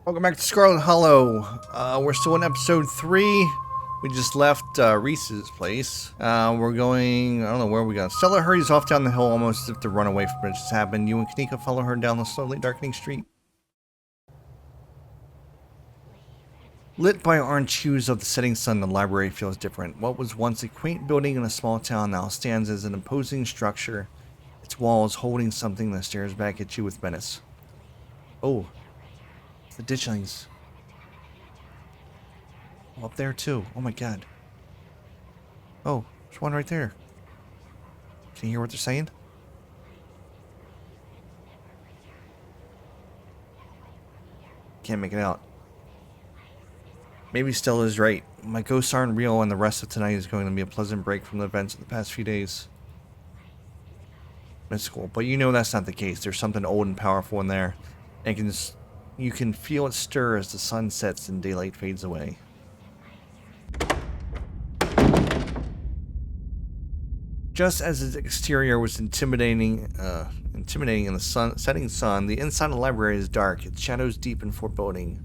Welcome back to Scarlet Hollow. We're still in episode 3. We just left Reese's place. We're going, I don't know where we got. Stella hurries off down the hill almost as if to run away from what just happened. You and Kanika follow her down the slowly darkening street. Lit by orange hues of the setting sun, the library feels different. What was once a quaint building in a small town now stands as an imposing structure, its walls holding something that stares back at you with menace. Oh. The ditchlings. Oh, up there too. Oh my god. Oh, there's one right there. Can you hear what they're saying? Can't make it out. Maybe Stella's right. My ghosts aren't real and the rest of tonight is going to be a pleasant break from the events of the past few days. Mystical. But you know that's not the case. There's something old and powerful in there. And you can feel it stir as the sun sets and daylight fades away. Just as its exterior was intimidating in the setting sun, the inside of the library is dark, its shadows deep and foreboding.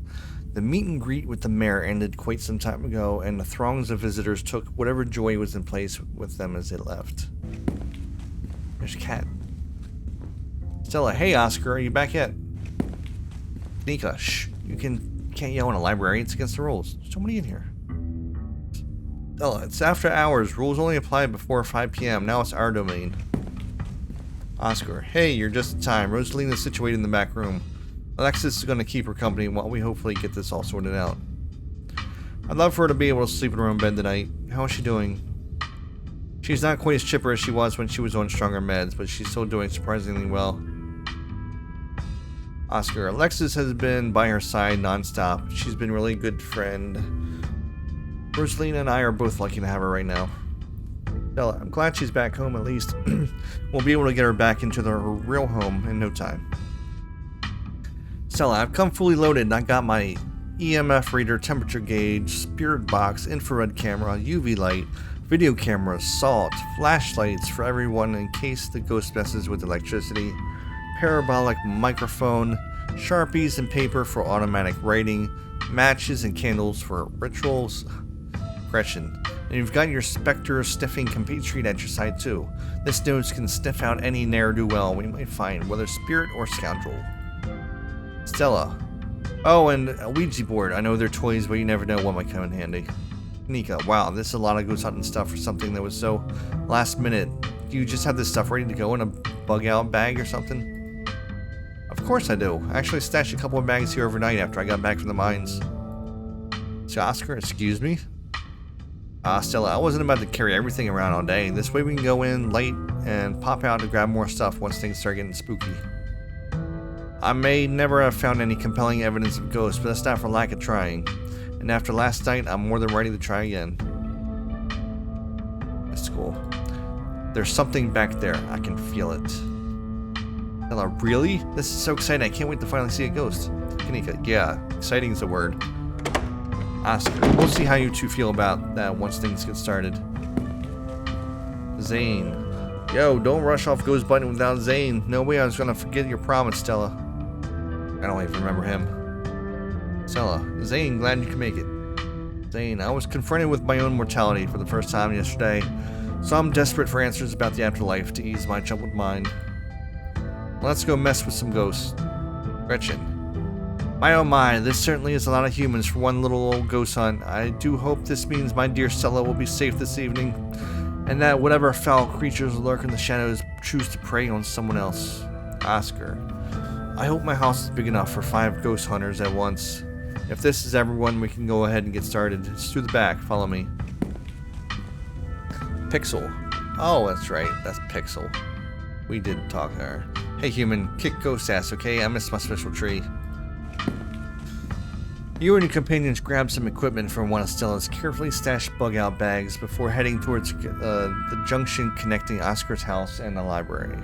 The meet and greet with the mayor ended quite some time ago, and the throngs of visitors took whatever joy was in place with them as they left. There's a cat. Stella, hey Oscar, are you back yet? Kanika, shh. You can't yell in a library. It's against the rules. There's somebody in here. Stella, it's after hours. Rules only apply before 5 p.m. Now it's our domain. Oscar, hey, you're just in time. Rosalina's situated in the back room. Alexis is going to keep her company while we hopefully get this all sorted out. I'd love for her to be able to sleep in her own bed tonight. How is she doing? She's not quite as chipper as she was when she was on stronger meds, but she's still doing surprisingly well. Oscar, Alexis has been by her side nonstop. She's been a really good friend. Rosalina and I are both lucky to have her right now. Stella, I'm glad she's back home at least. We'll be able to get her back into her real home in no time. Stella, I've come fully loaded and I got my EMF reader, temperature gauge, spirit box, infrared camera, UV light, video camera, salt, flashlights for everyone in case the ghost messes with electricity, parabolic microphone, Sharpies and paper for automatic writing, matches and candles for rituals. Gretchen, and you've got your specter sniffing compatriot at your side too. This nose can sniff out any ne'er-do-well we might find, whether spirit or scoundrel. Stella. Oh, and a Ouija board. I know they're toys, but you never know what might come in handy. Kanika, wow, this is a lot of ghost hunting stuff for something that was so last minute. Do you just have this stuff ready to go in a bug-out bag or something? Of course I do. I actually stashed a couple of bags here overnight after I got back from the mines. So Oscar, excuse me? Stella, I wasn't about to carry everything around all day. This way we can go in light and pop out to grab more stuff once things start getting spooky. I may never have found any compelling evidence of ghosts, but that's not for lack of trying. And after last night, I'm more than ready to try again. Mystical. There's something back there. I can feel it. Stella, really? This is so exciting. I can't wait to finally see a ghost. Kanika, yeah, exciting is the word. Oscar, we'll see how you two feel about that once things get started. Zane. Yo, don't rush off Ghost Button without Zane. No way I was gonna forget your promise, Stella. I don't even remember him. Stella, Zane, glad you can make it. Zane, I was confronted with my own mortality for the first time yesterday, so I'm desperate for answers about the afterlife to ease my troubled mind. Let's go mess with some ghosts. Gretchen. My oh my, this certainly is a lot of humans for one little old ghost hunt. I do hope this means my dear Stella will be safe this evening, and that whatever foul creatures lurk in the shadows choose to prey on someone else. Oscar. I hope my house is big enough for 5 ghost hunters at once. If this is everyone, we can go ahead and get started. It's through the back. Follow me. Pixel. Oh, that's right. That's Pixel. We did talk there. Hey human, kick ghost ass, okay? I missed my special tree. You and your companions grab some equipment from one of Stella's carefully stashed bug-out bags before heading towards the junction connecting Oscar's house and the library.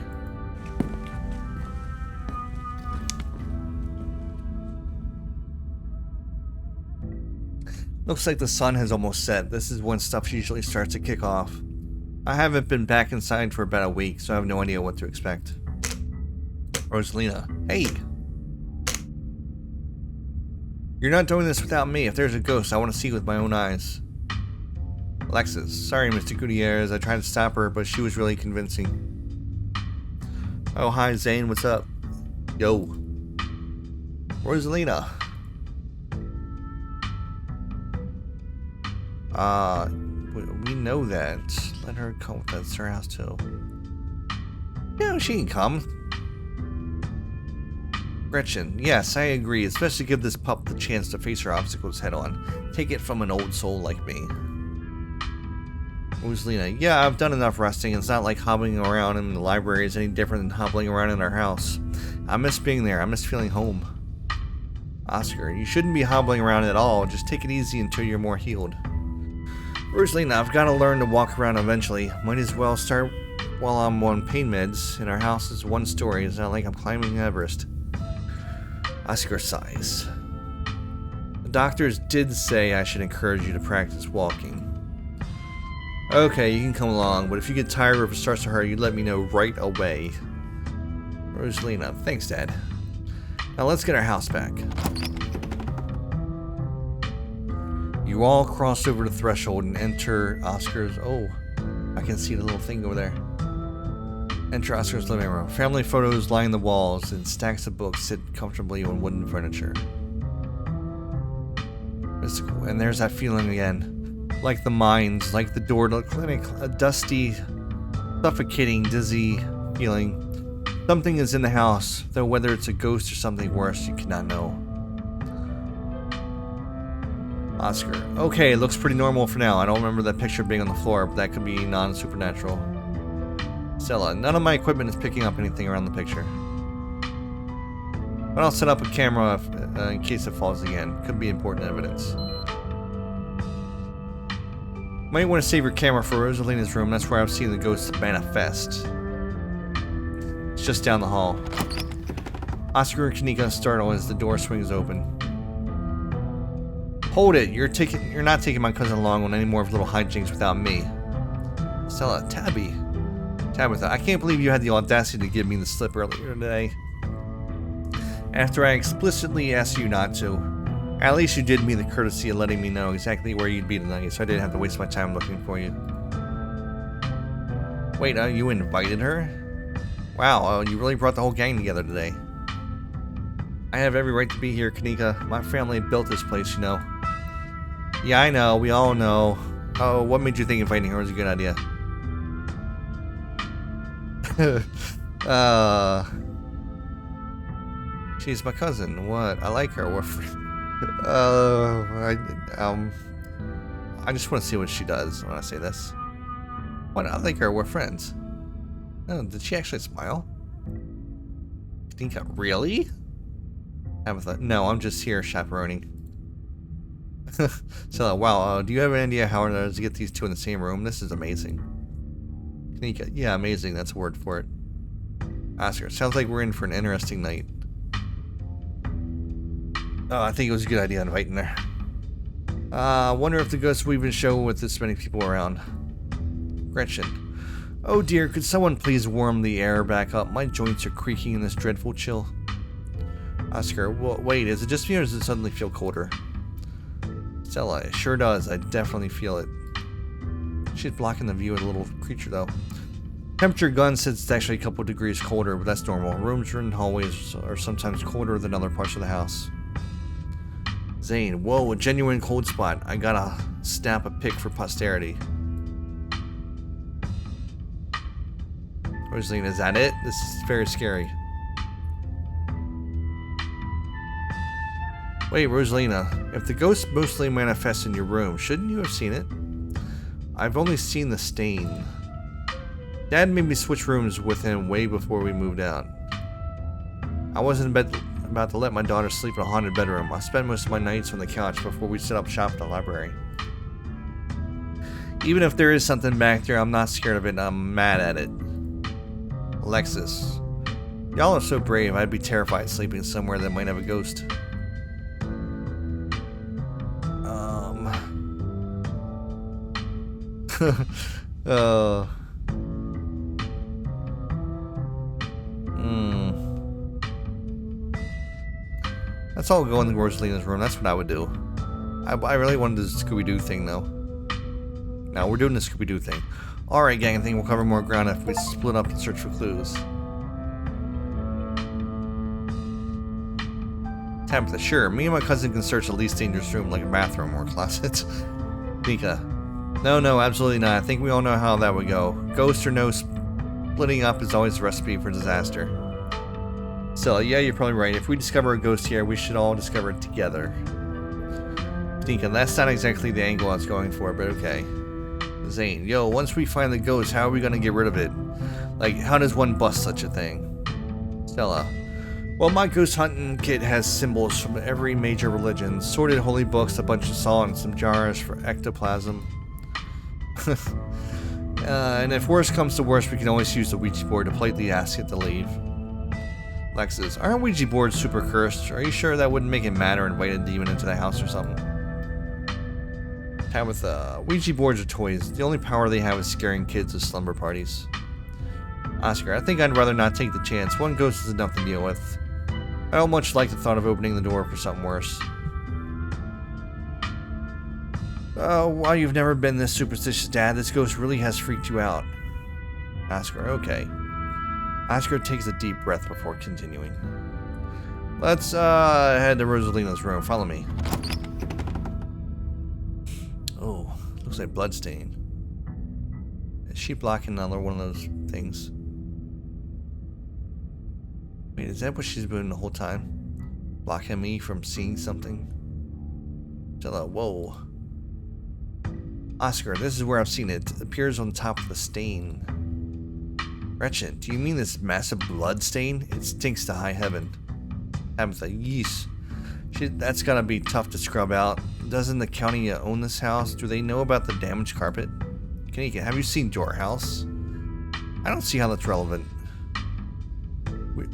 Looks like the sun has almost set. This is when stuff usually starts to kick off. I haven't been back inside for about a week, so I have no idea what to expect. Rosalina. Hey! You're not doing this without me. If there's a ghost, I want to see it with my own eyes. Alexis. Sorry, Mr. Gutierrez. I tried to stop her, but she was really convincing. Oh, hi, Zane. What's up? Yo. Rosalina. We know that. Let her come with us. It's her house, too. Yeah, she can come. Gretchen, yes, I agree. Especially give this pup the chance to face her obstacles head on. Take it from an old soul like me. Rosalina, yeah, I've done enough resting. It's not like hobbling around in the library is any different than hobbling around in our house. I miss being there. I miss feeling home. Oscar, you shouldn't be hobbling around at all. Just take it easy until you're more healed. Rosalina, I've got to learn to walk around eventually. Might as well start while I'm on pain meds, and our house is one story. It's not like I'm climbing Everest. Oscar sighs. The doctors did say I should encourage you to practice walking. Okay, you can come along, but if you get tired or if it starts to hurt, you let me know right away. Rosalina, thanks, Dad. Now let's get our house back. You all cross over the threshold and enter Oscar's... Oh, I can see the little thing over there. Enter Oscar's living room. Family photos line the walls and stacks of books sit comfortably on wooden furniture. And there's that feeling again. Like the mines, like the door to the clinic. A dusty, suffocating, dizzy feeling. Something is in the house, though whether it's a ghost or something worse, you cannot know. Oscar. Okay, it looks pretty normal for now. I don't remember that picture being on the floor, but that could be non-supernatural. Stella. None of my equipment is picking up anything around the picture. But I'll set up a camera in case it falls again. Could be important evidence. Might want to save your camera for Rosalina's room. That's where I've seen the ghosts manifest. It's just down the hall. Oscar and Kanika startle as the door swings open. Hold it! You're not taking my cousin along on any more of little hijinks without me. Stella, Tabitha, I can't believe you had the audacity to give me the slip earlier today. After I explicitly asked you not to. At least you did me the courtesy of letting me know exactly where you'd be tonight, so I didn't have to waste my time looking for you. Wait, you invited her? Wow, you really brought the whole gang together today. I have every right to be here, Kanika. My family built this place, you know. Yeah, I know. We all know. Oh, what made you think inviting her was a good idea? She's my cousin. What? I like her. We're I just want to see what she does when I say this. What? I like her. We're friends. Oh, did she actually smile? Kanika, really? Tabitha, no, I'm just here chaperoning. So, wow, do you have an idea how it is to get these two in the same room? This is amazing. Kanika, yeah, amazing, that's a word for it. Oscar, sounds like we're in for an interesting night. Oh, I think it was a good idea inviting her. Wonder if the ghosts will even show with this many people around. Gretchen, oh dear, could someone please warm the air back up? My joints are creaking in this dreadful chill. Oscar, well, wait, is it just me or does it suddenly feel colder? Stella, it sure does. I definitely feel it. She's blocking the view of the little creature, though. Temperature gun says it's actually a couple degrees colder, but that's normal. Rooms and hallways are sometimes colder than other parts of the house. Zane, whoa, a genuine cold spot. I gotta snap a pic for posterity. Rosalina, is that it? This is very scary. Wait, Rosalina, if the ghost mostly manifests in your room, shouldn't you have seen it? I've only seen the stain. Dad made me switch rooms with him way before we moved out. I wasn't about to let my daughter sleep in a haunted bedroom. I spent most of my nights on the couch before we set up shop at the library. Even if there is something back there, I'm not scared of it and I'm mad at it. Alexis, y'all are so brave. I'd be terrified sleeping somewhere that might have a ghost. Let's all go in the Rosalina's room. That's what I would do. I really wanted the Scooby-Doo thing, though. No, we're doing the Scooby-Doo thing. Alright, gang, I think we'll cover more ground if we split up and search for clues. Tabitha, sure. Me and my cousin can search the least dangerous room, like a bathroom or a closet. Nika, no, absolutely not. I think we all know how that would go. Ghost or no, splitting up is always a recipe for disaster. So, yeah, you're probably right. If we discover a ghost here, we should all discover it together. Nika, that's not exactly the angle I was going for, but okay. Zane, yo, once we find the ghost, how are we gonna get rid of it? Like, how does one bust such a thing? Stella, well, my ghost hunting kit has symbols from every major religion, sorted holy books, a bunch of salt, and some jars for ectoplasm. And if worse comes to worse, we can always use the Ouija board to politely ask it to leave. Lexus, aren't Ouija boards super cursed? Are you sure that wouldn't make it mad or invite a demon into the house or something? Tabitha, Ouija boards are toys. The only power they have is scaring kids at slumber parties. Oscar, I think I'd rather not take the chance. One ghost is enough to deal with. I don't much like the thought of opening the door for something worse. Why you've never been this superstitious, Dad? This ghost really has freaked you out. Oscar, okay. Oscar takes a deep breath before continuing. Let's head to Rosalina's room. Follow me. Oh, looks like bloodstain. Is she blocking another one of those things? Wait, is that what she's doing the whole time? Blocking me from seeing something? Stella, whoa. Oscar, this is where I've seen it. It appears on top of the stain. Gretchen, do you mean this massive blood stain? It stinks to high heaven. Tabitha, yeesh. That's gotta be tough to scrub out. Doesn't the county own this house? Do they know about the damaged carpet? Kanika, have you seen your house? I don't see how that's relevant.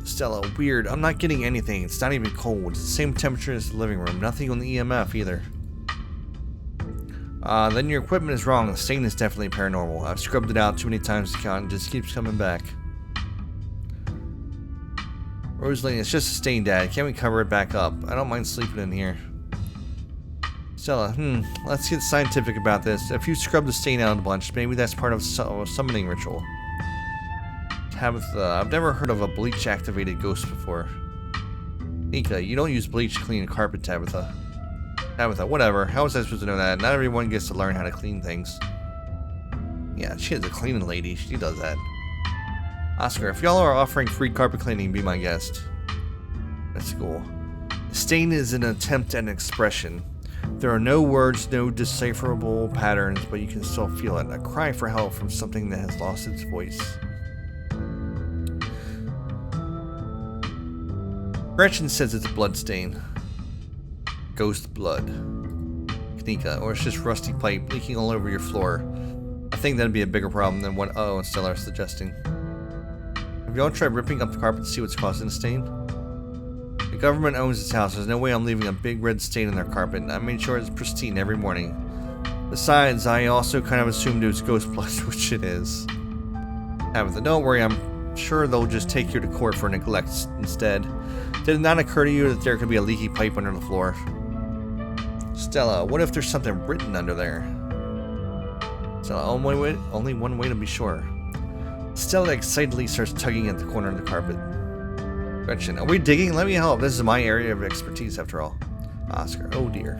Stella, weird. I'm not getting anything. It's not even cold. It's the same temperature as the living room. Nothing on the EMF either. Then your equipment is wrong. The stain is definitely paranormal. I've scrubbed it out too many times to count and it just keeps coming back. Rosalina, it's just a stain, Dad. Can't we cover it back up? I don't mind sleeping in here. Stella, let's get scientific about this. If you scrub the stain out a bunch, maybe that's part of a summoning ritual. Tabitha, I've never heard of a bleach-activated ghost before. Nika, you don't use bleach to clean a carpet, Tabitha. Tabitha, whatever. How was I supposed to know that? Not everyone gets to learn how to clean things. Yeah, she is a cleaning lady. She does that. Oscar, if y'all are offering free carpet cleaning, be my guest. That's cool. Stain is an attempt at an expression. There are no words, no decipherable patterns, but you can still feel it. A cry for help from something that has lost its voice. Gretchen says it's a blood stain. Ghost blood. Kanika, or it's just rusty pipe leaking all over your floor. I think that'd be a bigger problem than what Stella is suggesting. Have y'all tried ripping up the carpet to see what's causing the stain? The government owns this house. There's no way I'm leaving a big red stain in their carpet. I made sure it's pristine every morning. Besides, I also kind of assumed it was ghost blood, which it is. Tabitha, don't worry, I'm sure they'll just take you to court for neglect instead. Did it not occur to you that there could be a leaky pipe under the floor? Stella, what if there's something written under there? Stella, only one way to be sure. Stella excitedly starts tugging at the corner of the carpet. Gretchen, are we digging? Let me help. This is my area of expertise after all. Oscar, oh dear.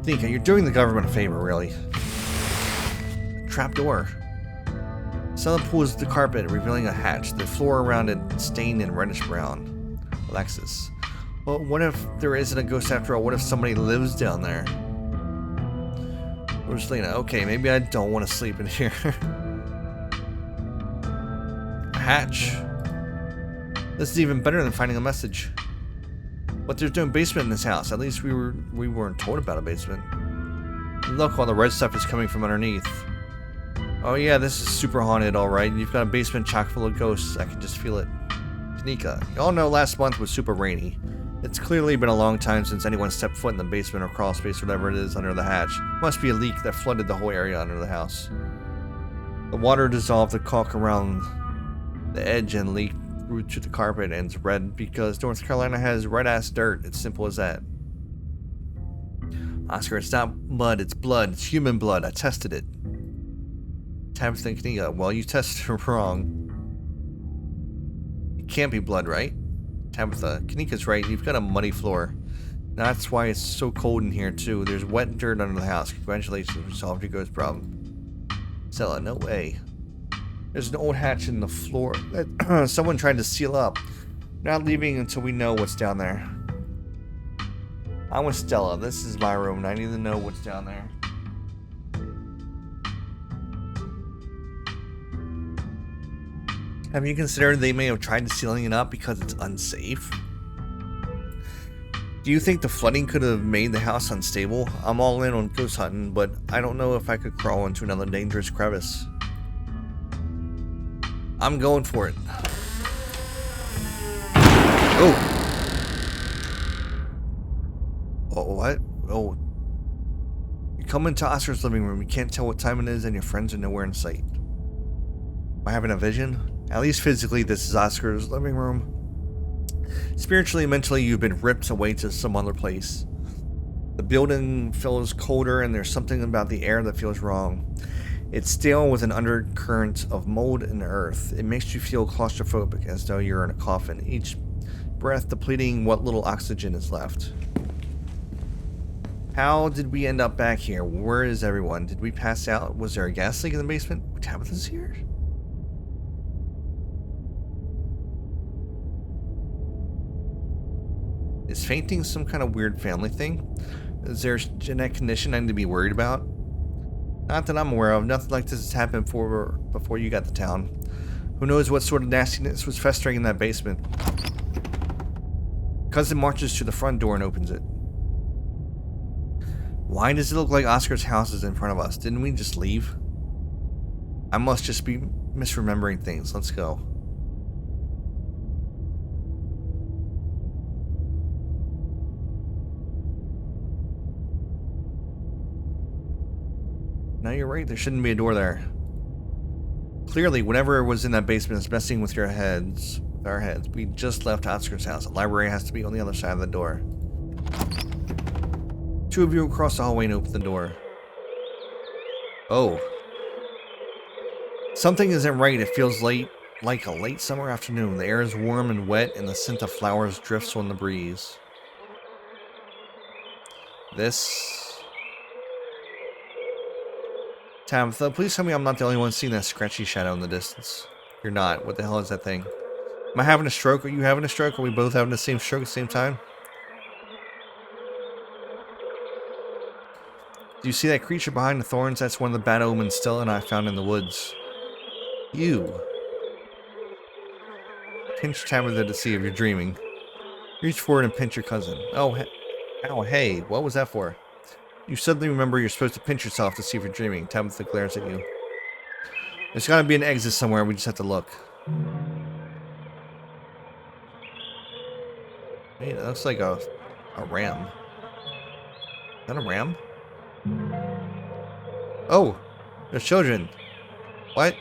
Nika, you're doing the government a favor, really. Trapdoor. Stella pulls the carpet, revealing a hatch. The floor around it stained in reddish brown. Alexis. Well, what if there isn't a ghost after all? What if somebody lives down there? Rosalina, okay, maybe I don't want to sleep in here. A hatch. This is even better than finding a message. But there's no basement in this house. At least we weren't told about a basement. And look, all the red stuff is coming from underneath. Oh yeah, this is super haunted, alright. You've got a basement chock full of ghosts. I can just feel it. Kanika, y'all know last month was super rainy. It's clearly been a long time since anyone stepped foot in the basement or crawl space, whatever it is, under the hatch. Must be a leak that flooded the whole area under the house. The water dissolved the caulk around the edge and leaked root to the carpet, and it's red because North Carolina has red-ass dirt. It's simple as that. Oscar, it's not mud, it's blood. It's human blood. I tested it. Tabitha and Kanika, well, you tested it wrong. It can't be blood, right? Tabitha, Kanika's right. You've got a muddy floor. That's why it's so cold in here, too. There's wet dirt under the house. Congratulations, we solved your ghost problem. Stella, no way. There's an old hatch in the floor that someone tried to seal up. Not leaving until we know what's down there. I'm with Stella. This is my room, and I need to know what's down there. Have you considered they may have tried sealing it up because it's unsafe? Do you think the flooding could have made the house unstable? I'm all in on ghost hunting, but I don't know if I could crawl into another dangerous crevice. I'm going for it. Oh! Oh, what? Oh. You come into Oscar's living room, you can't tell what time it is, and your friends are nowhere in sight. Am I having a vision? At least physically, this is Oscar's living room. Spiritually and mentally, you've been ripped away to some other place. The building feels colder, and there's something about the air that feels wrong. It's stale with an undercurrent of mold and earth. It makes you feel claustrophobic, as though you're in a coffin, each breath depleting what little oxygen is left. How did we end up back here? Where is everyone? Did we pass out? Was there a gas leak in the basement? Tabitha's here? Is fainting some kind of weird family thing? Is there a genetic condition I need to be worried about? Not that I'm aware of. Nothing like this has happened before you got to town. Who knows what sort of nastiness was festering in that basement? Cousin marches to the front door and opens it. Why does it look like Oscar's house is in front of us? Didn't we just leave? I must just be misremembering things. Let's go. No, you're right. There shouldn't be a door there. Clearly, whatever was in that basement is messing with your heads. With our heads. We just left Oscar's house. The library has to be on the other side of the door. Two of you across the hallway and open the door. Oh. Something isn't right. It feels like a late summer afternoon. The air is warm and wet, and the scent of flowers drifts on the breeze. Tabitha, please tell me I'm not the only one seeing that scratchy shadow in the distance. You're not. What the hell is that thing? Am I having a stroke? Are you having a stroke? Are we both having the same stroke at the same time? Do you see that creature behind the thorns? That's one of the bad omens Stella and I found in the woods. You. Pinch Tabitha to see if you're dreaming. Reach forward and pinch your cousin. Oh, hey, what was that for? You suddenly remember you're supposed to pinch yourself to see if you're dreaming. Tabitha glares at you. There's gotta be an exit somewhere, we just have to look. Hey, that looks like a ram. Is that a ram? Oh! There's children! What?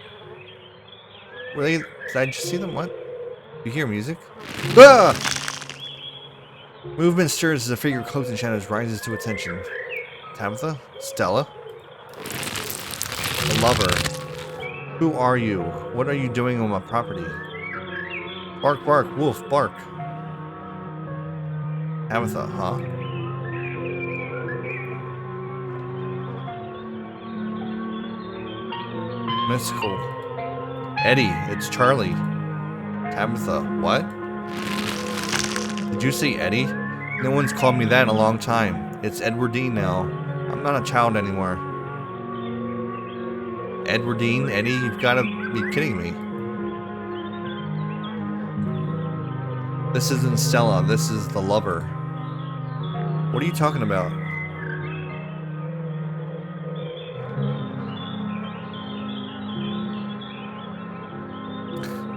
Were they... Did I just see them? What? You hear music? Ah! Movement stirs as a figure cloaked in shadows rises to attention. Tabitha? Stella? The lover. Who are you? What are you doing on my property? Bark, bark, wolf, bark. Tabitha, huh? Mystical. Eddie, it's Charlie. Tabitha, what? Did you say Eddie? No one's called me that in a long time. It's Edwardine now. I'm not a child anymore. Edwardine? Eddie? You've got to be kidding me. This isn't Stella. This is the lover. What are you talking about?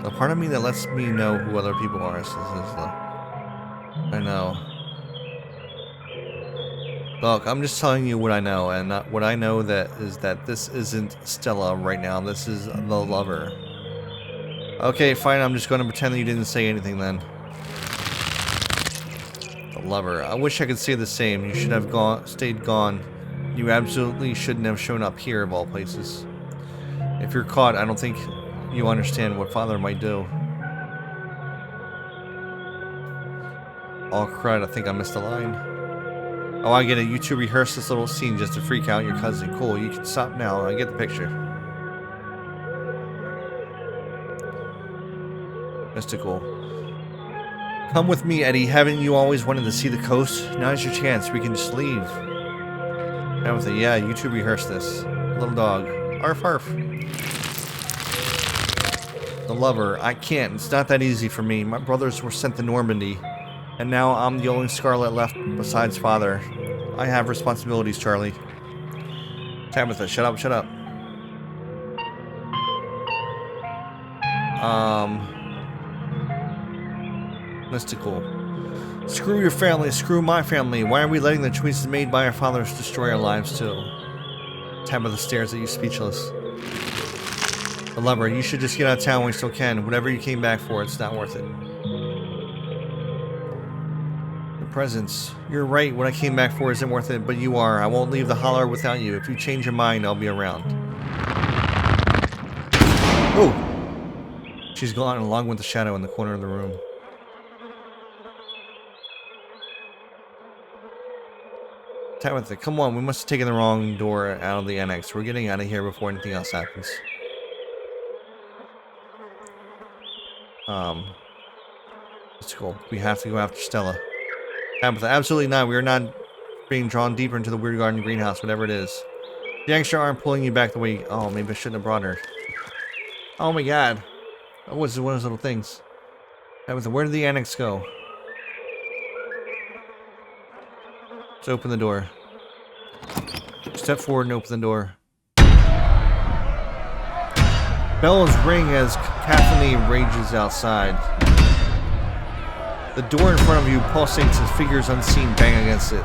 The part of me that lets me know who other people are. This is I know. Look, I'm just telling you what I know, and what I know that is that this isn't Stella right now. This is the lover. Okay, fine, I'm just going to pretend that you didn't say anything then. The lover. I wish I could say the same. You should have stayed gone. You absolutely shouldn't have shown up here of all places. If you're caught, I don't think you understand what father might do. Oh crud, I think I missed a line. Oh, I get it. You two rehearsed this little scene just to freak out your cousin. Cool, you can stop now. I get the picture. Mystical. Come with me, Eddie. Haven't you always wanted to see the coast? Now's your chance. We can just leave. Tabitha, yeah, you two rehearsed this. Little dog. Arf, arf. The lover. I can't. It's not that easy for me. My brothers were sent to Normandy. And now I'm the only Scarlet left besides father. I have responsibilities, Charlie. Tabitha, shut up, shut up. Mystical. Screw your family, screw my family. Why are we letting the choices made by our fathers destroy our lives too? Tabitha stares at you speechless. The lover, you should just get out of town when you still can. Whatever you came back for, it's not worth it. Presents. You're right, what I came back for isn't worth it, but you are. I won't leave the holler without you. If you change your mind, I'll be around. Oh! She's gone along with the shadow in the corner of the room. Tabitha, come on, we must have taken the wrong door out of the annex. We're getting out of here before anything else happens. It's cool. We have to go after Stella. Tabitha, absolutely not. We are not being drawn deeper into the weird garden greenhouse, whatever it is. The extra arm pulling you back the way. Oh, maybe I shouldn't have brought her. Oh my god. Oh, what's one of those little things? Tabitha, where did the annex go? Let's open the door. Step forward and open the door. Bells ring as cacophony rages outside. The door in front of you pulsates as figures unseen bang against it.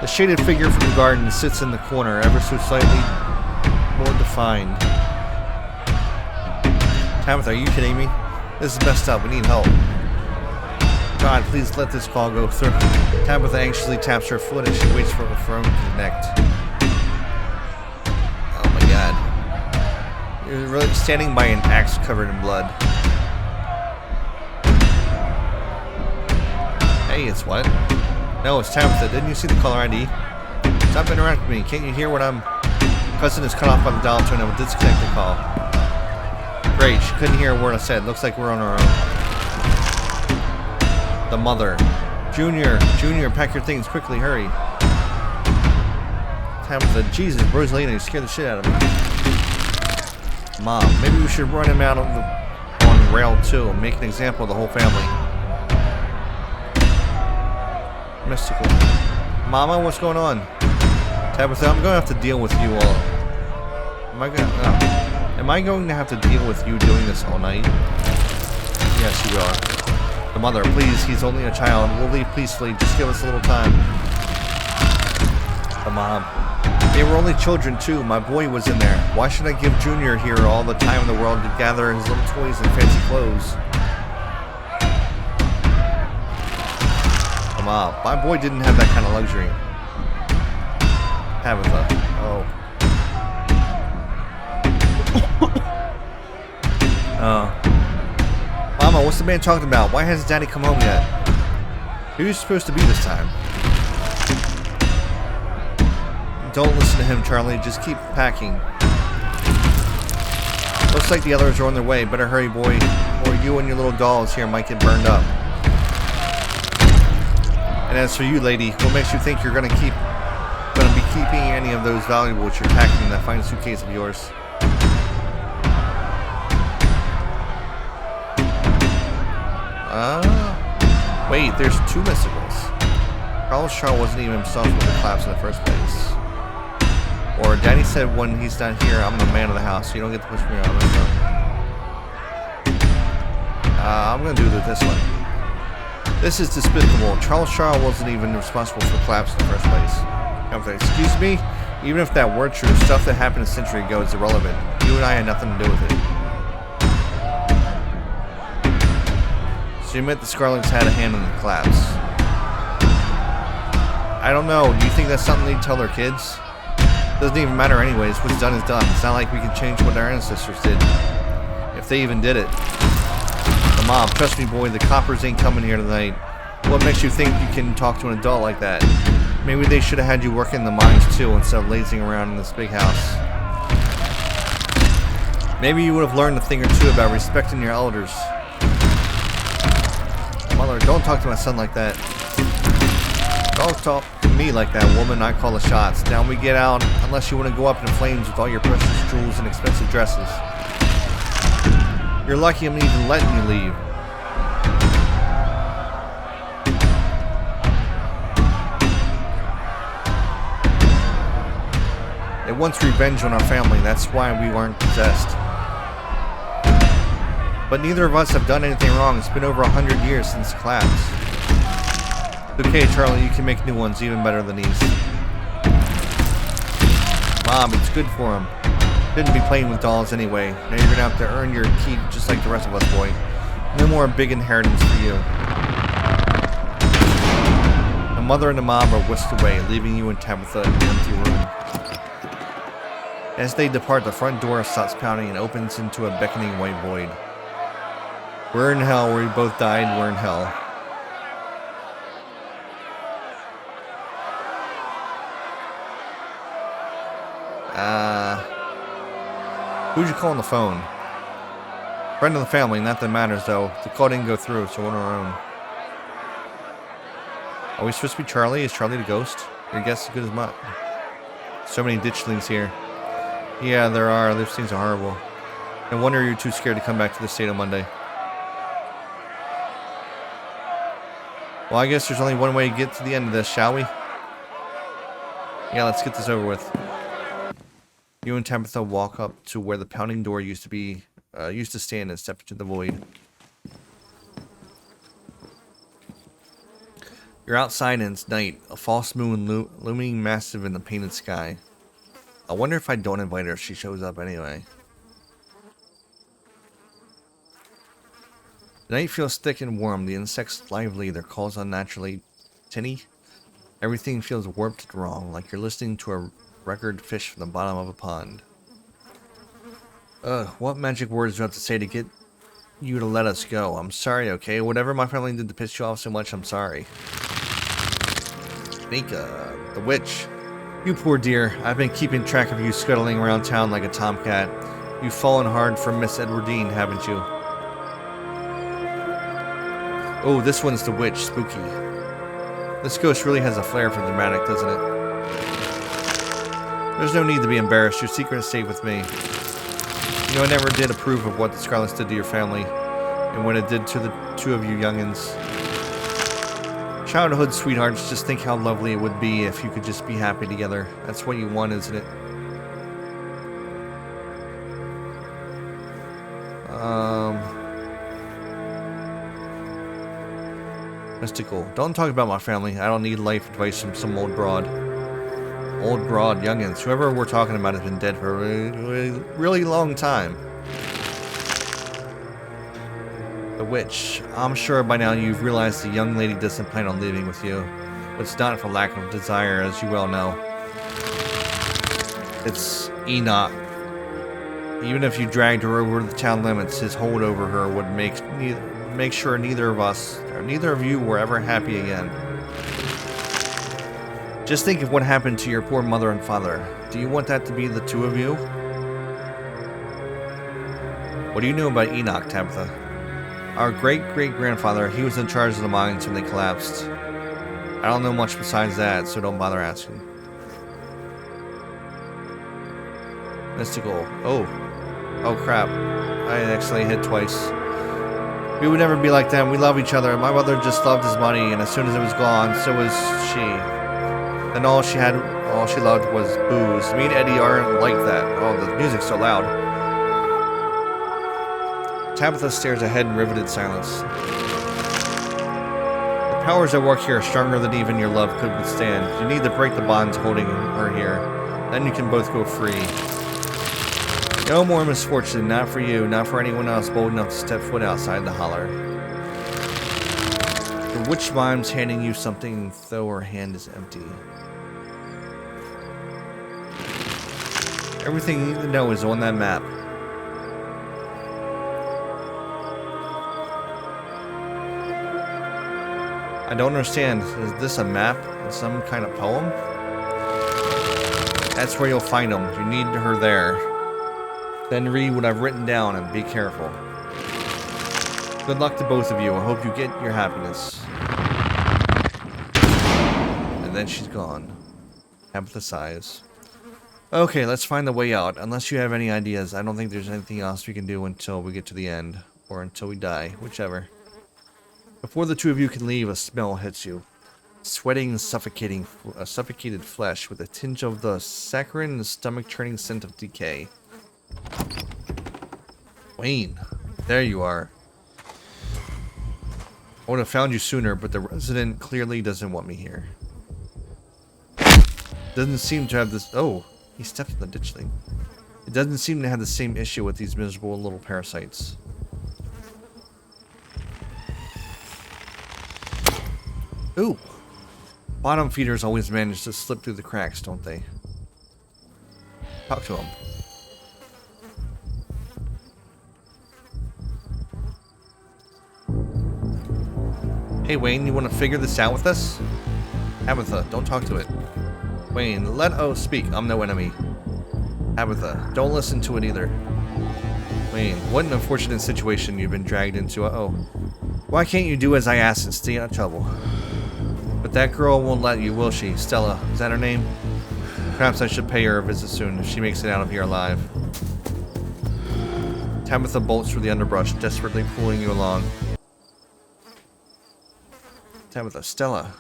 The shaded figure from the garden sits in the corner, ever so slightly more defined. Tabitha, are you kidding me? This is messed up. We need help. God, please let this call go through. Tabitha anxiously taps her foot as she waits for the phone to connect. Oh my god. You're really standing by an axe covered in blood. Hey, it's what? No, it's Tabitha. Didn't you see the caller ID? Stop interrupting me. Can't you hear what I'm... Cousin is cut off by the dial tone and will disconnect the call. Great, she couldn't hear a word I said. Looks like we're on our own. The mother. Junior, pack your things quickly, hurry. Tabitha, Jesus, Rosalina, you scared the shit out of me. Mom, maybe we should run him out of on rail too and make an example of the whole family. Mystical. Mama, what's going on? Tabitha, I'm going to have to deal with you all. Am I going to have to deal with you doing this all night? Yes, you are. The mother, please, he's only a child. We'll leave peacefully. Just give us a little time. The mom. They were only children too. My boy was in there. Why should I give Junior here all the time in the world to gather his little toys and fancy clothes? My boy didn't have that kind of luxury. Tabitha. Oh. Mama, what's the man talking about? Why hasn't Daddy come home yet? Who are you supposed to be this time? Don't listen to him, Charlie. Just keep packing. Looks like the others are on their way. Better hurry, boy, or you and your little dolls here might get burned up. And as for you, lady, what makes you think you're gonna be keeping any of those valuables you're packing in that fine suitcase of yours? Wait, there's two mysticals. Carlos Shaw wasn't even himself with the collapse in the first place. Or Daddy said when he's not here, I'm the man of the house, so you don't get to push me around. I'm gonna do this one. This is despicable. Charles Shaw wasn't even responsible for the collapse in the first place. Excuse me? Even if that were true, stuff that happened a century ago is irrelevant. You and I had nothing to do with it. So you admit the Scarlets had a hand in the collapse. I don't know. Do you think that's something they'd tell their kids? Doesn't even matter anyways. What's done is done. It's not like we can change what our ancestors did. If they even did it. The Mom, trust me boy, the coppers ain't coming here tonight. What makes you think you can talk to an adult like that? Maybe they should have had you work in the mines too instead of lazing around in this big house. Maybe you would have learned a thing or two about respecting your elders. Mother, don't talk to my son like that. Don't talk to me like that, woman. I call the shots. Down we get out, unless you want to go up in flames with all your precious jewels and expensive dresses. You're lucky I'm even letting you leave. They wants revenge on our family. That's why we weren't possessed. But neither of us have done anything wrong. It's been over 100 years since the collapse. Okay, Charlie, you can make new ones even better than these. Mom, it's good for him. Shouldn't be playing with dolls anyway. Now you're gonna have to earn your keep just like the rest of us, boy. No more big inheritance for you. The mother and the mom are whisked away, leaving you and Tabitha in the empty room. As they depart, the front door stops pounding and opens into a beckoning white void. We're in hell, where we both died, we're in hell. Who'd you call on the phone? Friend of the family, not that matters though. The call didn't go through, so we're on our own. Are we supposed to be Charlie? Is Charlie the ghost? Your guess is good as mine. So many ditchlings here. Yeah, there are. Those things are horrible. No wonder you're too scared to come back to the state on Monday. Well, I guess there's only one way to get to the end of this, shall we? Yeah, let's get this over with. You and Tabitha walk up to where the pounding door used to stand and step into the void. You're outside and it's night, a false moon looming massive in the painted sky. I wonder if I don't invite her if she shows up anyway. The night feels thick and warm, the insects lively, their calls unnaturally tinny. Everything feels warped and wrong, like you're listening to a record fish from the bottom of a pond. What magic words do I have to say to get you to let us go? I'm sorry, okay? Whatever my family did to piss you off so much, I'm sorry. Nika, the witch. You poor dear, I've been keeping track of you scuttling around town like a tomcat. You've fallen hard for Miss Edwardine, haven't you? Oh, this one's the witch, spooky. This ghost really has a flair for dramatic, doesn't it? There's no need to be embarrassed. Your secret is safe with me. You know, I never did approve of what the Scarlets did to your family, and what it did to the two of you youngins. Childhood sweethearts, just think how lovely it would be if you could just be happy together. That's what you want, isn't it? Mystical. Don't talk about my family. I don't need life advice from some old broad. Old broad, youngins. Whoever we're talking about has been dead for a really long time. The witch. I'm sure by now you've realized the young lady doesn't plan on leaving with you. But it's not for lack of desire, as you well know. It's Enoch. Even if you dragged her over the town limits, his hold over her would make sure neither of us, or neither of you, were ever happy again. Just think of what happened to your poor mother and father. Do you want that to be the two of you? What do you know about Enoch, Tabitha? Our great-great-grandfather, he was in charge of the mines when they collapsed. I don't know much besides that, so don't bother asking. Mystical. Oh crap. I accidentally hit twice. We would never be like them. We love each other. My mother just loved his money, and as soon as it was gone, so was she. And all she loved was booze. Me and Eddie aren't like that. Oh, the music's so loud. Tabitha stares ahead in riveted silence. The powers that work here are stronger than even your love could withstand. You need to break the bonds holding her here. Then you can both go free. No more misfortune, not for you, not for anyone else bold enough to step foot outside the holler. The witch mime's handing you something, though her hand is empty. Everything you need to know is on that map. I don't understand. Is this a map? Some kind of poem? That's where you'll find them. You need her there. Then read what I've written down and be careful. Good luck to both of you. I hope you get your happiness. And then she's gone. Tabitha sighs. Okay, let's find the way out. Unless you have any ideas, I don't think there's anything else we can do until we get to the end. Or until we die, whichever. Before the two of you can leave, a smell hits you. Sweating and suffocated flesh with a tinge of the saccharine and stomach-churning scent of decay. Wayne, there you are. I would have found you sooner, but the resident clearly doesn't want me here. Doesn't seem to have this... Oh, he stepped in the ditch thing. It doesn't seem to have the same issue with these miserable little parasites. Ooh. Bottom feeders always manage to slip through the cracks, don't they? Talk to him. Hey Wayne, you want to figure this out with us? Tabitha, don't talk to it. Wayne, speak, I'm no enemy. Tabitha, don't listen to it either. Wayne, what an unfortunate situation you've been dragged into. Uh-oh. Why can't you do as I asked and stay out of trouble? But that girl won't let you, will she? Stella, is that her name? Perhaps I should pay her a visit soon if she makes it out of here alive. Tabitha bolts through the underbrush, desperately pulling you along. Tabitha, Stella.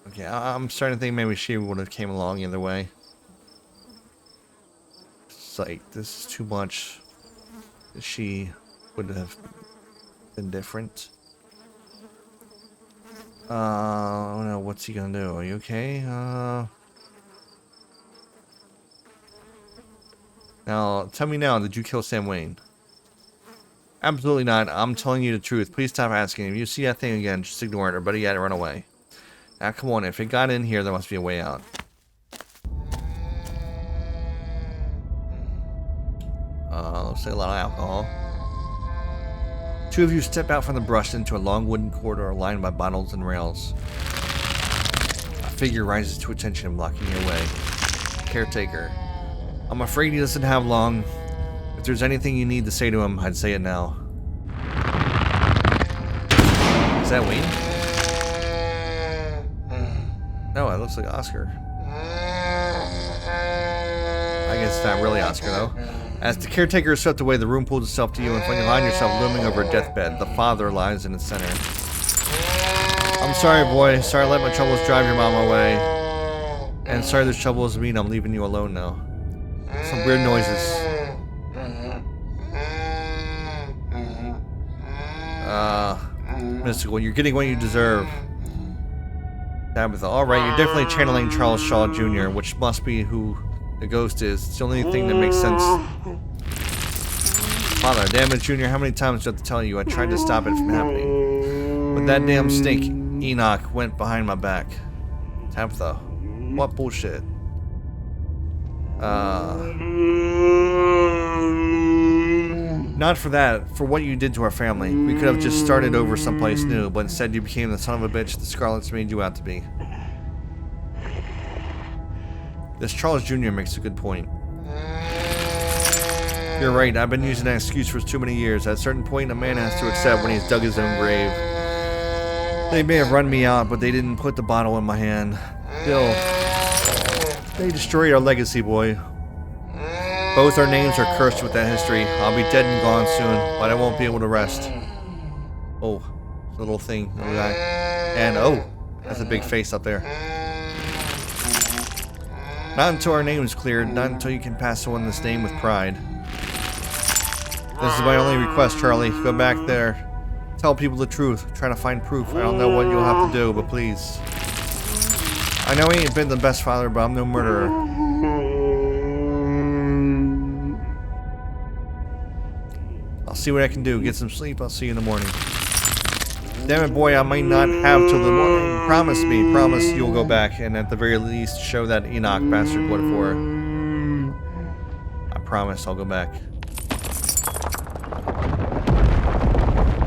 Okay, I'm starting to think maybe she would have came along either way. It's like, this is too much. She would have been different. Oh no, what's he gonna do? Are you okay? Now, tell me now, did you kill Sam Wayne? Absolutely not. I'm telling you the truth. Please stop asking. If you see that thing again, just ignore it, or better yet, run away. Now, come on. If it got in here, there must be a way out. Looks like a lot of alcohol. Two of you step out from the brush into a long wooden corridor lined by bottles and rails. A figure rises to attention, blocking your way. Caretaker. I'm afraid he doesn't have long. If there's anything you need to say to him, I'd say it now. Is that Wayne? No, it looks like Oscar. I guess it's not really Oscar, though. As the caretaker is swept away, the room pulls itself to you, and you find yourself looming over a deathbed. The father lies in its center. I'm sorry, boy. Sorry I let my troubles drive your mom away. And sorry this trouble is mean. I'm leaving you alone now. Some weird noises. Mystical. You're getting what you deserve. Tabitha. Alright, you're definitely channeling Charles Shaw Jr., which must be who the ghost is. It's the only thing that makes sense. Father, damn it, Junior, how many times do I have to tell you? I tried to stop it from happening. But that damn snake, Enoch, went behind my back. Tabitha. What bullshit? Not for that, for what you did to our family. We could have just started over someplace new, but instead you became the son of a bitch the Scarlets made you out to be. This Charles Jr. makes a good point. You're right, I've been using that excuse for too many years. At a certain point, a man has to accept when he's dug his own grave. They may have run me out, but they didn't put the bottle in my hand. Still, they destroyed our legacy, boy. Both our names are cursed with that history. I'll be dead and gone soon, but I won't be able to rest. Oh, little thing. Little guy. And oh, that's a big face up there. Not until our name is cleared, not until you can pass on this name with pride. This is my only request, Charlie. Go back there. Tell people the truth. Try to find proof. I don't know what you'll have to do, but please. I know I ain't been the best father, but I'm no murderer. I'll see what I can do. Get some sleep. I'll see you in the morning. Damn it, boy, I might not have till the morning. Promise me, promise you'll go back and at the very least show that Enoch bastard what for. I promise I'll go back.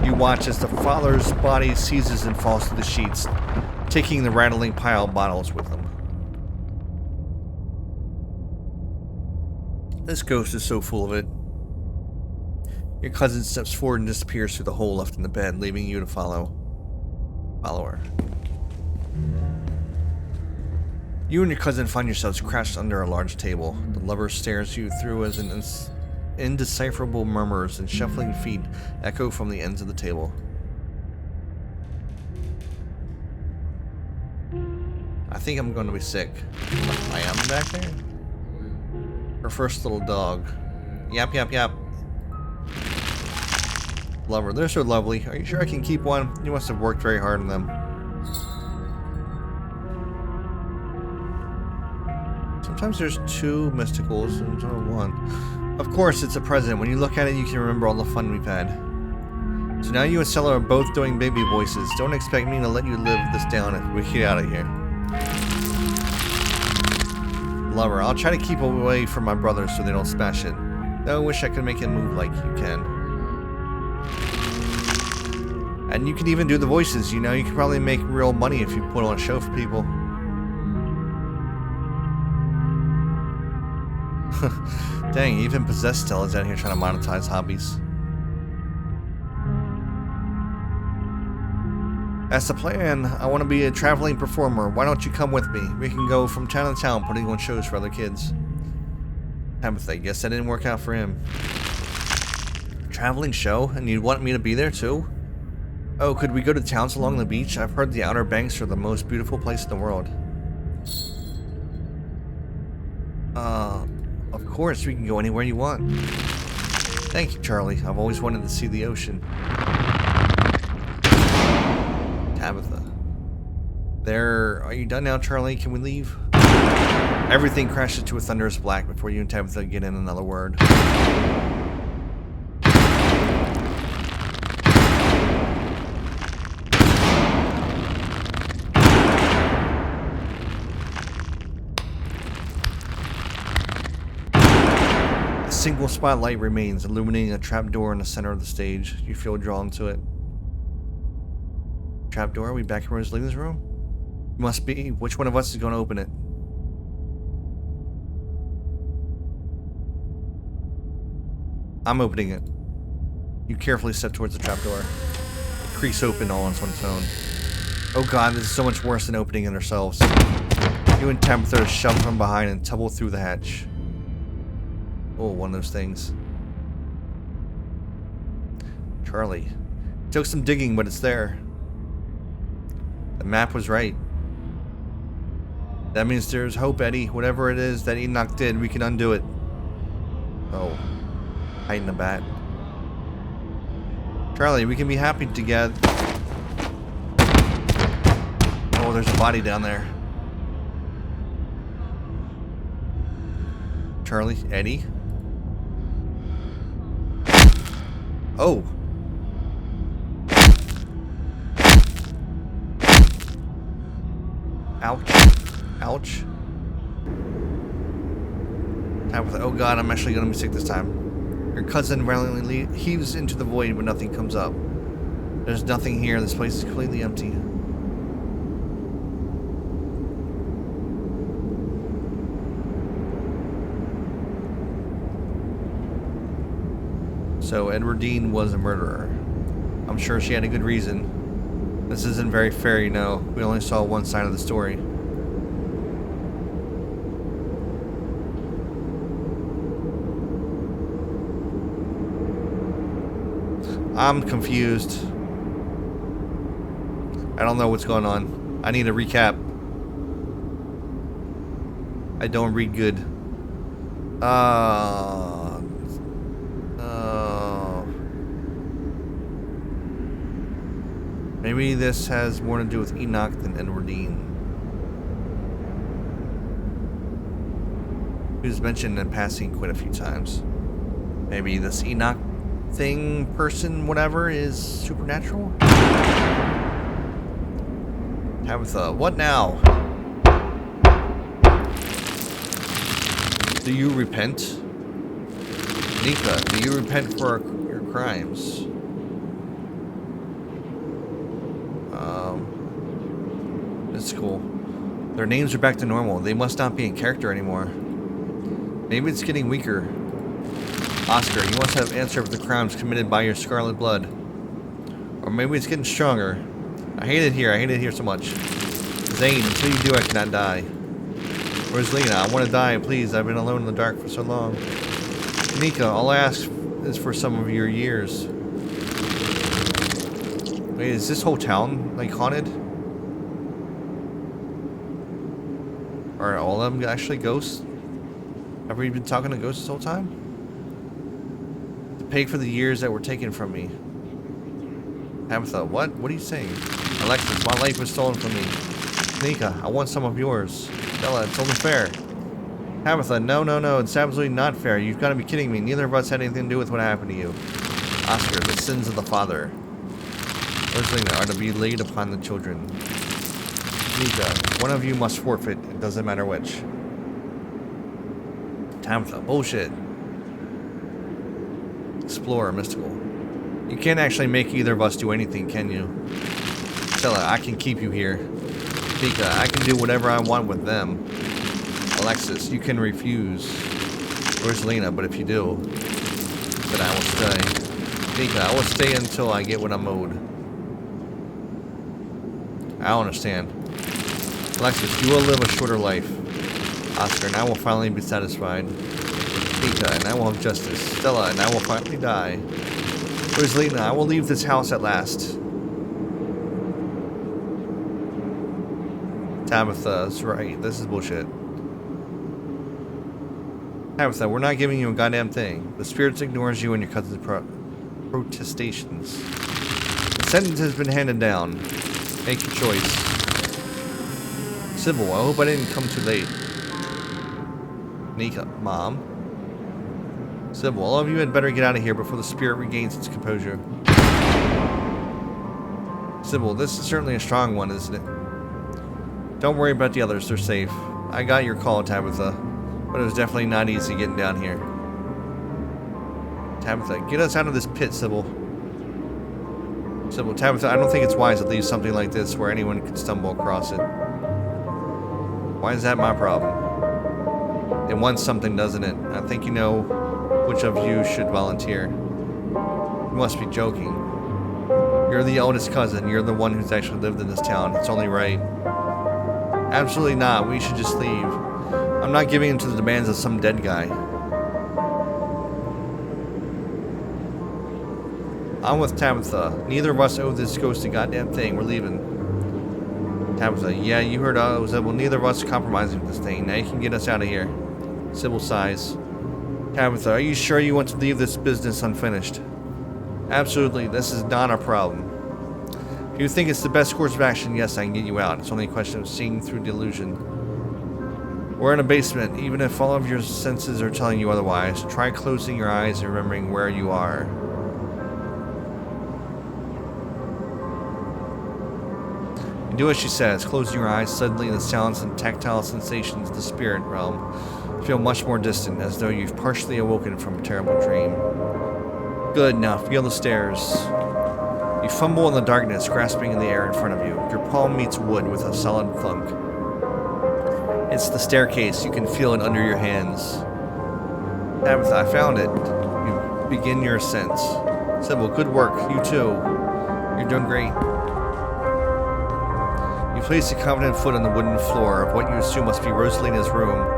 You watch as the father's body seizes and falls to the sheets, taking the rattling pile of bottles with him. This ghost is so full of it. Your cousin steps forward and disappears through the hole left in the bed, leaving you to follow her. You and your cousin find yourselves crouched under a large table. The lover stares you through as an indecipherable murmurs and shuffling feet echo from the ends of the table. I think I'm going to be sick. I am back there? Her first little dog. Yap, yap, yap. Lover, they're so lovely. Are you sure I can keep one? You must have worked very hard on them. Sometimes there's two mysticals and one. Of course, it's a present. When you look at it, you can remember all the fun we've had. So now you and Stella are both doing baby voices. Don't expect me to let you live this down if we get out of here. Lover, I'll try to keep away from my brothers so they don't smash it. Though I wish I could make it move like you can. And you can even do the voices, you know, you can probably make real money if you put on a show for people. Dang, even possessed Stella's out here trying to monetize hobbies. That's the plan. I want to be a traveling performer. Why don't you come with me? We can go from town to town putting on shows for other kids. Tabitha, guess that didn't work out for him. Traveling show? And you want me to be there too? Oh, could we go to towns along the beach? I've heard the Outer Banks are the most beautiful place in the world. Of course, we can go anywhere you want. Thank you, Charlie. I've always wanted to see the ocean. Tabitha. There, are you done now, Charlie? Can we leave? Everything crashes to a thunderous black before you and Tabitha get in another word. A single spotlight remains, illuminating a trapdoor in the center of the stage. You feel drawn to it. Trapdoor? Are we back in Rosalina's room? Must be. Which one of us is going to open it? I'm opening it. You carefully step towards the trapdoor. It creaks open all on its own. Oh god, this is so much worse than opening it ourselves. You and Tabitha are shoved from behind and tumble through the hatch. Oh, one of those things. Charlie. It took some digging, but it's there. The map was right. That means there's hope, Eddie. Whatever it is that Enoch did, we can undo it. Oh. Hiding the bat. Charlie, we can be happy together. Oh, there's a body down there. Charlie, Eddie. Oh. Ouch. Ouch. Tabitha, oh god, I'm actually gonna be sick this time. Your cousin valiantly heaves into the void, but nothing comes up. There's nothing here. This place is completely empty. So Edward Dean was a murderer. I'm sure she had a good reason. This isn't very fair, you know. We only saw one side of the story. I'm confused. I don't know what's going on. I need a recap. I don't read good. Maybe this has more to do with Enoch than Edward Dean. He was mentioned in passing quite a few times. Maybe this Enoch thing, person, whatever, is supernatural? Tabitha, what now? Do you repent? Nika, do you repent for your crimes? It's cool. Their names are back to normal. They must not be in character anymore. Maybe it's getting weaker. Oscar, you must have answered for the crimes committed by your scarlet blood. Or maybe it's getting stronger. I hate it here. I hate it here so much. Zane, until you do, I cannot die. Rosalina, I want to die, please. I've been alone in the dark for so long. Nika, all I ask is for some of your years. Wait, is this whole town, like, haunted? Are all of them actually ghosts? Have we been talking to ghosts this whole time? To pay for the years that were taken from me. Tabitha, what? What are you saying? Alexis, my life was stolen from me. Nika, I want some of yours. Stella, it's only fair. Tabitha, no, no, no, it's absolutely not fair. You've got to be kidding me. Neither of us had anything to do with what happened to you. Oscar, the sins of the father. Rosalina are to be laid upon the children. Nika, one of you must forfeit. It doesn't matter which. Tabitha, bullshit. Explorer, mystical. You can't actually make either of us do anything, can you? Stella, I can keep you here. Nika, I can do whatever I want with them. Alexis, you can refuse. Rosalina, but if you do, then I will stay. Nika, I will stay until I get what I'm owed. I don't understand. Alexis, you will live a shorter life. Oscar, and I will finally be satisfied. Nika, and I will have justice. Stella, and I will finally die. Rosalina, I will leave this house at last. Tabitha's right. This is bullshit. Tabitha, we're not giving you a goddamn thing. The spirits ignores you and your cousin's protestations. The sentence has been handed down. Make your choice. Sybil, I hope I didn't come too late. Nika, Mom. Sybil, all of you had better get out of here before the spirit regains its composure. Sybil, this is certainly a strong one, isn't it? Don't worry about the others, they're safe. I got your call, Tabitha, but it was definitely not easy getting down here. Tabitha, get us out of this pit, Sybil. Sybil, Tabitha, I don't think it's wise to leave something like this where anyone could stumble across it. Why is that my problem? It wants something, doesn't it? I think you know which of you should volunteer. You must be joking. You're the oldest cousin. You're the one who's actually lived in this town. It's only right. Absolutely not. We should just leave. I'm not giving in to the demands of some dead guy. I'm with Tabitha. Neither of us owe this ghost a goddamn thing. We're leaving. Tabitha, yeah, you heard well, neither of us are compromising with this thing. Now you can get us out of here. Sybil sighs. Tabitha, are you sure you want to leave this business unfinished? Absolutely, this is not a problem. If you think it's the best course of action, yes, I can get you out. It's only a question of seeing through delusion. We're in a basement. Even if all of your senses are telling you otherwise, try closing your eyes and remembering where you are. You do as she says. Closing your eyes, suddenly the sounds and tactile sensations of the spirit realm feel much more distant, as though you've partially awoken from a terrible dream. Good, now feel the stairs. You fumble in the darkness, grasping in the air in front of you. Your palm meets wood with a solid thunk. It's the staircase. You can feel it under your hands. Tabitha, I found it. You begin your ascent. Sybil, good work. You too. You're doing great. You place a confident foot on the wooden floor of what you assume must be Rosalina's room.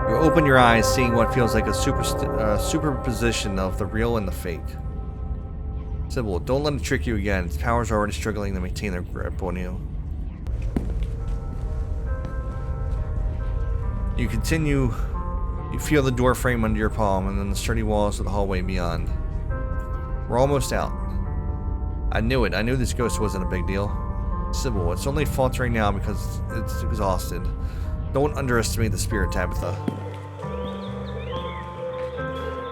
You open your eyes, seeing what feels like a superposition of the real and the fake. Sybil, don't let it trick you again. Its powers are already struggling to maintain their grip on you. You continue. You feel the door frame under your palm and then the sturdy walls of the hallway beyond. We're almost out. I knew it. I knew this ghost wasn't a big deal. Sybil, it's only faltering now because it's exhausted. Don't underestimate the spirit, Tabitha.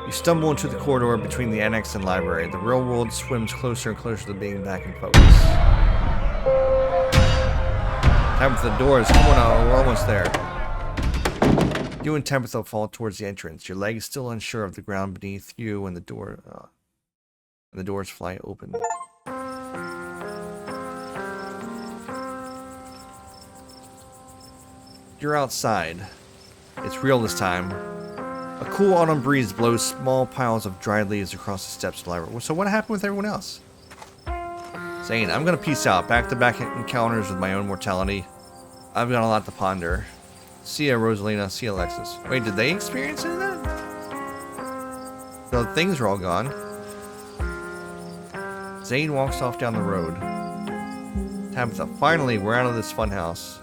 You stumble into the corridor between the annex and library. The real world swims closer and closer to being back in focus. Tabitha, the doors. Come on, we're almost there. You and Tabitha fall towards the entrance. Your legs still unsure of the ground beneath you, and the doors fly open. You're outside. It's real this time. A cool autumn breeze blows small piles of dried leaves across the steps of the library. So what happened with everyone else? Zane, I'm gonna peace out. Back-to-back encounters with my own mortality. I've got a lot to ponder. See ya, Rosalina. See ya, Alexis. Wait, did they experience any of that? The things are all gone. Zane walks off down the road. Tabitha, finally, we're out of this funhouse.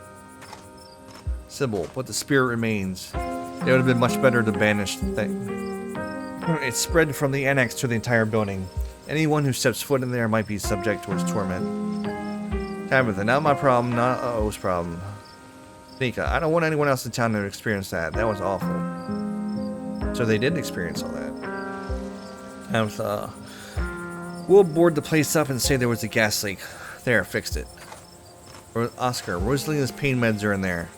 Sybil, but the spirit remains. It would have been much better to banish the thing. It spread from the annex to the entire building. Anyone who steps foot in there might be subject to its torment. Tabitha, not my problem, not Uh-oh's problem. Nika, I don't want anyone else in town to experience that. That was awful. So they did experience all that. Tabitha, we'll board the place up and say there was a gas leak. There, fixed it. Oscar, Rosalina's pain meds are in there.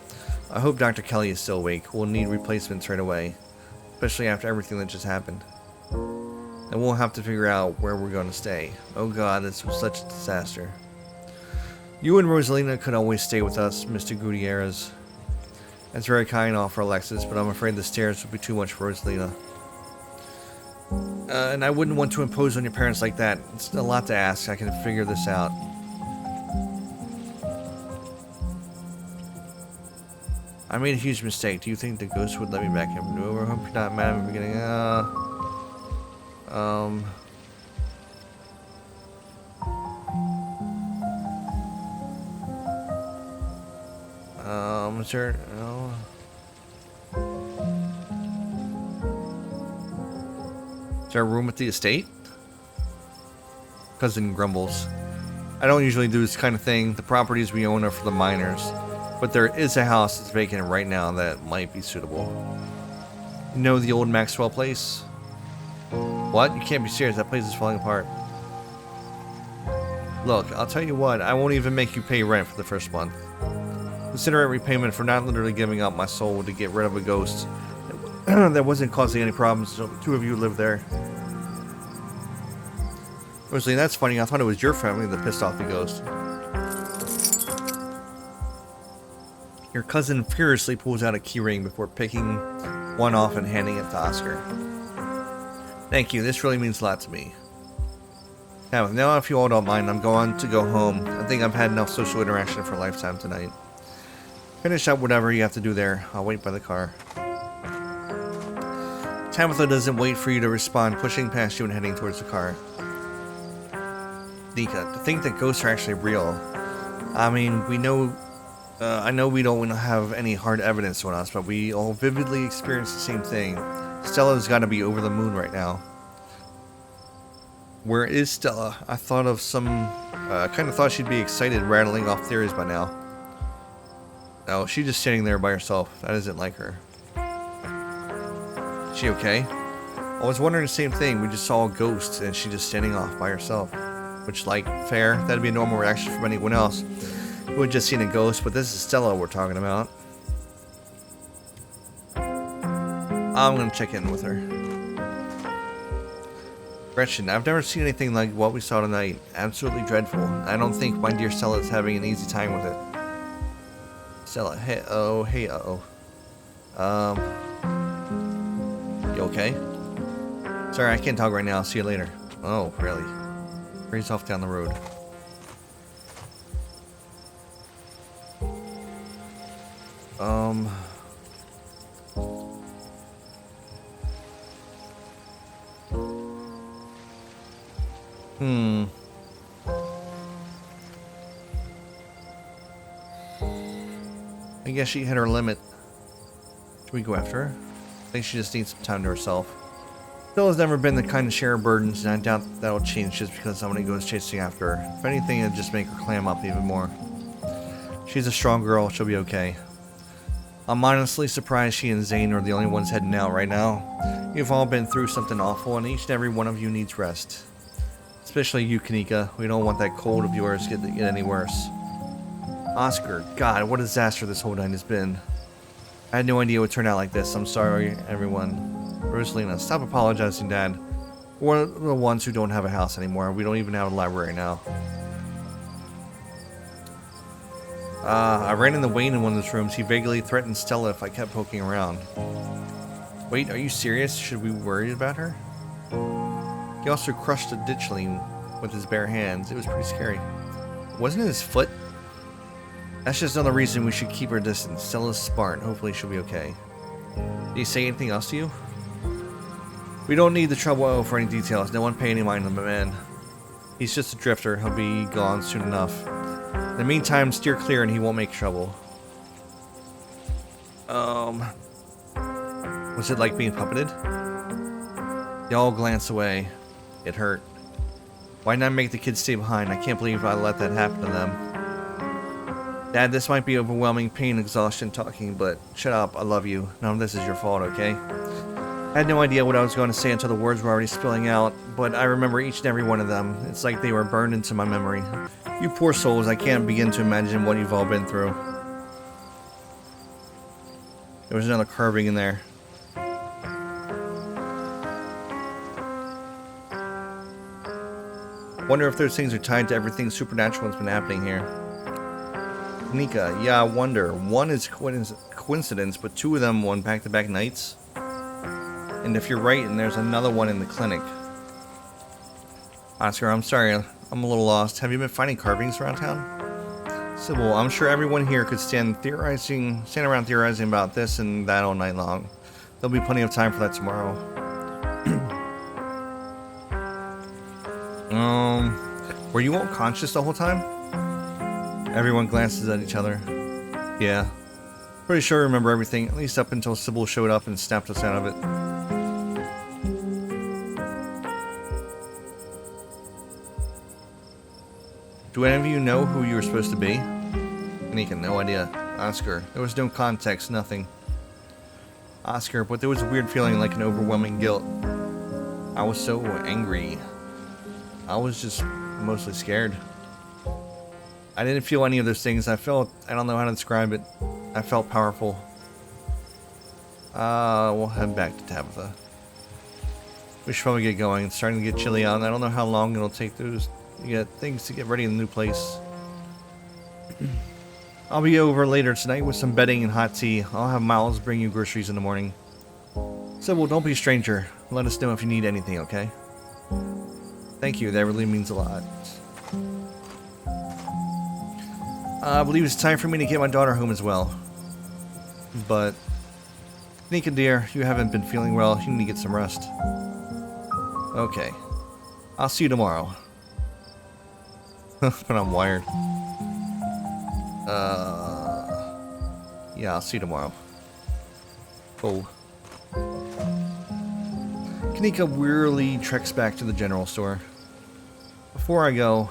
I hope Dr. Kelly is still awake. We'll need replacements right away. Especially after everything that just happened. And we'll have to figure out where we're going to stay. Oh god, this was such a disaster. You and Rosalina could always stay with us, Mr. Gutierrez. That's very kind offer, Alexis, but I'm afraid the stairs would be too much for Rosalina. And I wouldn't want to impose on your parents like that. It's a lot to ask. I can figure this out. I made a huge mistake. Do you think the ghost would let me back in? I hope you're not mad at me for beginning. Is there, no. Is there a room at the estate? Cousin grumbles. I don't usually do this kind of thing. The properties we own are for the miners. But there is a house that's vacant right now that might be suitable. You know the old Maxwell place? What? You can't be serious. That place is falling apart. Look, I'll tell you what. I won't even make you pay rent for the first month. Consider it repayment for not literally giving up my soul to get rid of a ghost that wasn't causing any problems. So the two of you live there. Rosalie, that's funny. I thought it was your family that pissed off the ghost. Your cousin furiously pulls out a keyring before picking one off and handing it to Oscar. Thank you, this really means a lot to me. Now if you all don't mind, I'm going to go home. I think I've had enough social interaction for a lifetime tonight. Finish up whatever you have to do there. I'll wait by the car. Tabitha doesn't wait for you to respond, pushing past you and heading towards the car. Nika, to think that ghosts are actually real. I mean, we know... I know we don't have any hard evidence on us, but we all vividly experience the same thing. Stella's got to be over the moon right now. Where is Stella? I thought of some... kind of thought she'd be excited, rattling off theories by now. No, she's just sitting there by herself. That isn't like her. Is she okay? I was wondering the same thing. We just saw a ghost, and she's just standing off by herself. Which, like, fair. That'd be a normal reaction from anyone else. We've just seen a ghost, but this is Stella we're talking about. I'm gonna check in with her. Gretchen, I've never seen anything like what we saw tonight. Absolutely dreadful. I don't think my dear Stella is having an easy time with it. Stella, hey, you okay? Sorry, I can't talk right now. See you later. Oh, really? Hurries off down the road. I guess she hit her limit. Should we go after her? I think she just needs some time to herself. Stella's never been the kind to share burdens, and I doubt that'll change just because somebody goes chasing after her. If anything, it'd just make her clam up even more. She's a strong girl. She'll be okay. I'm honestly surprised she and Zane are the only ones heading out right now. You've all been through something awful, and each and every one of you needs rest. Especially you, Kanika. We don't want that cold of yours to get any worse. Oscar, God, what a disaster this whole night has been. I had no idea it would turn out like this. I'm sorry, everyone. Rosalina, stop apologizing, Dad. We're the ones who don't have a house anymore. We don't even have a library now. I ran into Wayne in one of those rooms. He vaguely threatened Stella if I kept poking around. Wait, are you serious? Should we worry about her? He also crushed a ditchling with his bare hands. It was pretty scary. Wasn't it his foot? That's just another reason we should keep our distance. Stella's smart. Hopefully she'll be okay. Did he say anything else to you? We don't need the trouble for any details. No one pay any mind to the man. He's just a drifter. He'll be gone soon enough. In the meantime, steer clear and he won't make trouble. Was it like being puppeted? They all glanced away. It hurt. Why not make the kids stay behind? I can't believe I let that happen to them. Dad, this might be overwhelming pain and exhaustion talking, but shut up, I love you. None of this is your fault, okay? I had no idea what I was going to say until the words were already spilling out, but I remember each and every one of them. It's like they were burned into my memory. You poor souls, I can't begin to imagine what you've all been through. There was another carving in there. Wonder if those things are tied to everything supernatural that's been happening here. Nika, yeah, I wonder. One is coincidence, but two of them won back-to-back nights. And if you're right, and there's another one in the clinic. Oscar, I'm sorry, I'm a little lost. Have you been finding carvings around town? Sybil, I'm sure everyone here could stand around theorizing about this and that all night long. There'll be plenty of time for that tomorrow. Were you unconscious the whole time? Everyone glances at each other. Yeah. Pretty sure I remember everything, at least up until Sybil showed up and snapped us out of it. Do any of you know who you were supposed to be? Anika, no idea. Oscar, there was no context, nothing. Oscar, but there was a weird feeling like an overwhelming guilt. I was so angry. I was just mostly scared. I didn't feel any of those things. I don't know how to describe it. I felt powerful. We'll head back to Tabitha. We should probably get going. It's starting to get chilly out, and I don't know how long it'll take things to get ready in the new place. I'll be over later tonight with some bedding and hot tea. I'll have Miles bring you groceries in the morning. Sybil, don't be a stranger. Let us know if you need anything, okay? Thank you, that really means a lot. I believe it's time for me to get my daughter home as well. But, Nika dear, you haven't been feeling well. You need to get some rest. Okay. I'll see you tomorrow. But I'm wired. Yeah, I'll see you tomorrow. Oh. Kanika wearily treks back to the general store. Before I go,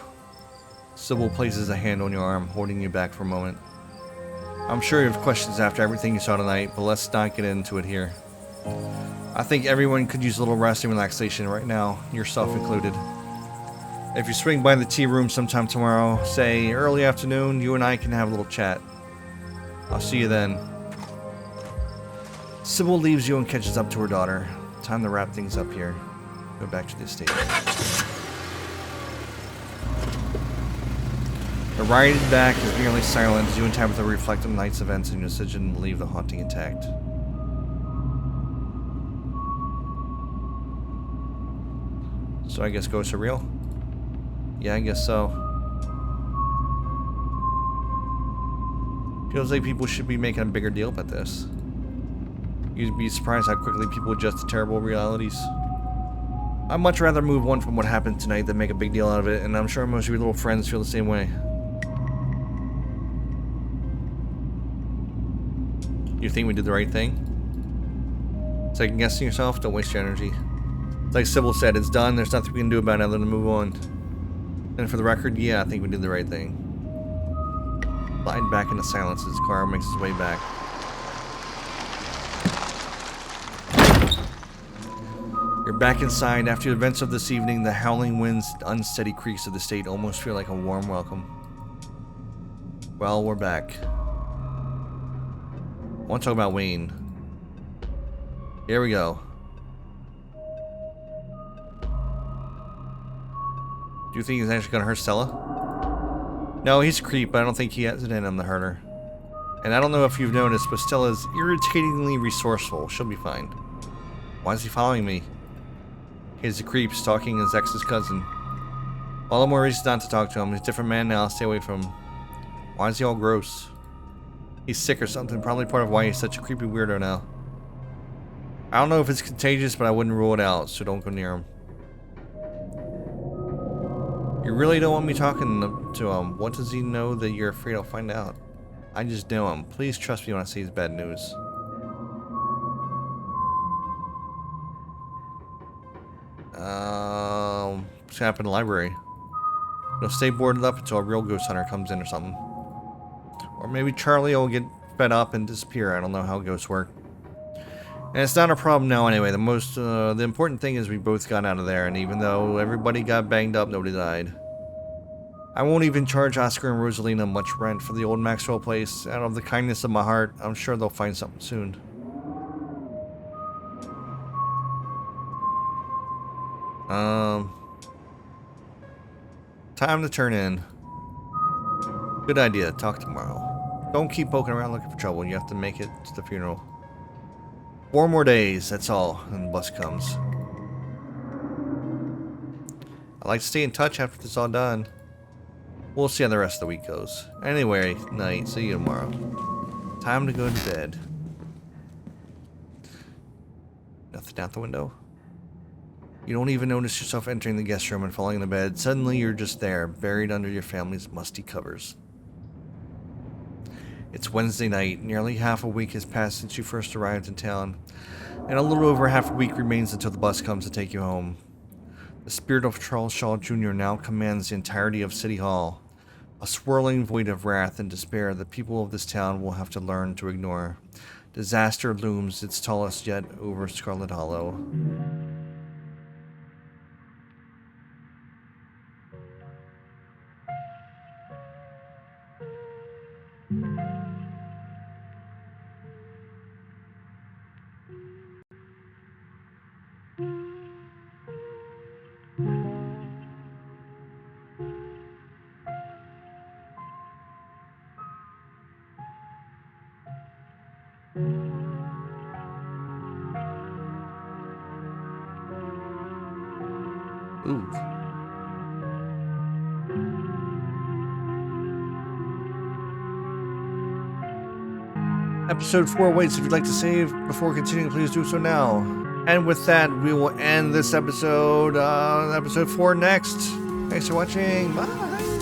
Sybil places a hand on your arm, holding you back for a moment. I'm sure you have questions after everything you saw tonight, but let's not get into it here. I think everyone could use a little rest and relaxation right now, yourself included. If you swing by the tea room sometime tomorrow, say early afternoon, you and I can have a little chat. I'll see you then. Sybil leaves you and catches up to her daughter. Time to wrap things up here. Go back to the estate. The ride back is nearly silent as you and Tabitha reflect on tonight's events and your decision to leave the haunting intact. So I guess ghosts are real? Yeah, I guess so. Feels like people should be making a bigger deal about this. You'd be surprised how quickly people adjust to terrible realities. I'd much rather move on from what happened tonight than make a big deal out of it, and I'm sure most of your little friends feel the same way. You think we did the right thing? Second guessing yourself? Don't waste your energy. Like Sybil said, it's done. There's nothing we can do about it other than move on. And for the record, yeah, I think we did the right thing. Slide back into silence as the car makes its way back. You're back inside. After the events of this evening, the howling winds, unsteady creaks of the state almost feel like a warm welcome. Well, we're back. I want to talk about Wayne. Here we go. Do you think he's actually gonna hurt Stella? No, he's a creep, but I don't think he has it in him to hurt her. And I don't know if you've noticed, but Stella's irritatingly resourceful. She'll be fine. Why is he following me? He's a creep stalking his ex's cousin. All the more reason not to talk to him. He's a different man now. Stay away from him. Why is he all gross? He's sick or something. Probably part of why he's such a creepy weirdo now. I don't know if it's contagious, but I wouldn't rule it out, so don't go near him. You really don't want me talking to him. What does he know that you're afraid I'll find out? I just know him. Please trust me when I say his bad news. What's gonna happen in the library? You'll stay boarded up until a real ghost hunter comes in or something. Or maybe Charlie will get fed up and disappear. I don't know how ghosts work. And it's not a problem now anyway. The important thing is we both got out of there, and even though everybody got banged up, nobody died. I won't even charge Oscar and Rosalina much rent for the old Maxwell place. Out of the kindness of my heart, I'm sure they'll find something soon. Time to turn in. Good idea. Talk tomorrow. Don't keep poking around looking for trouble. You have to make it to the funeral. 4 more days, that's all, and the bus comes. I'd like to stay in touch after this is all done. We'll see how the rest of the week goes. Anyway, night. See you tomorrow. Time to go to bed. Nothing out the window? You don't even notice yourself entering the guest room and falling into bed. Suddenly you're just there, buried under your family's musty covers. It's Wednesday night. Nearly half a week has passed since you first arrived in town, and a little over half a week remains until the bus comes to take you home. The spirit of Charles Shaw Jr. now commands the entirety of City Hall, a swirling void of wrath and despair the people of this town will have to learn to ignore. Disaster looms its tallest yet over Scarlet Hollow. Ooh. Episode 4 waits. If you'd like to save before continuing, please do so now. And with that, we will end this episode. Episode 4 next. Thanks for watching. Bye.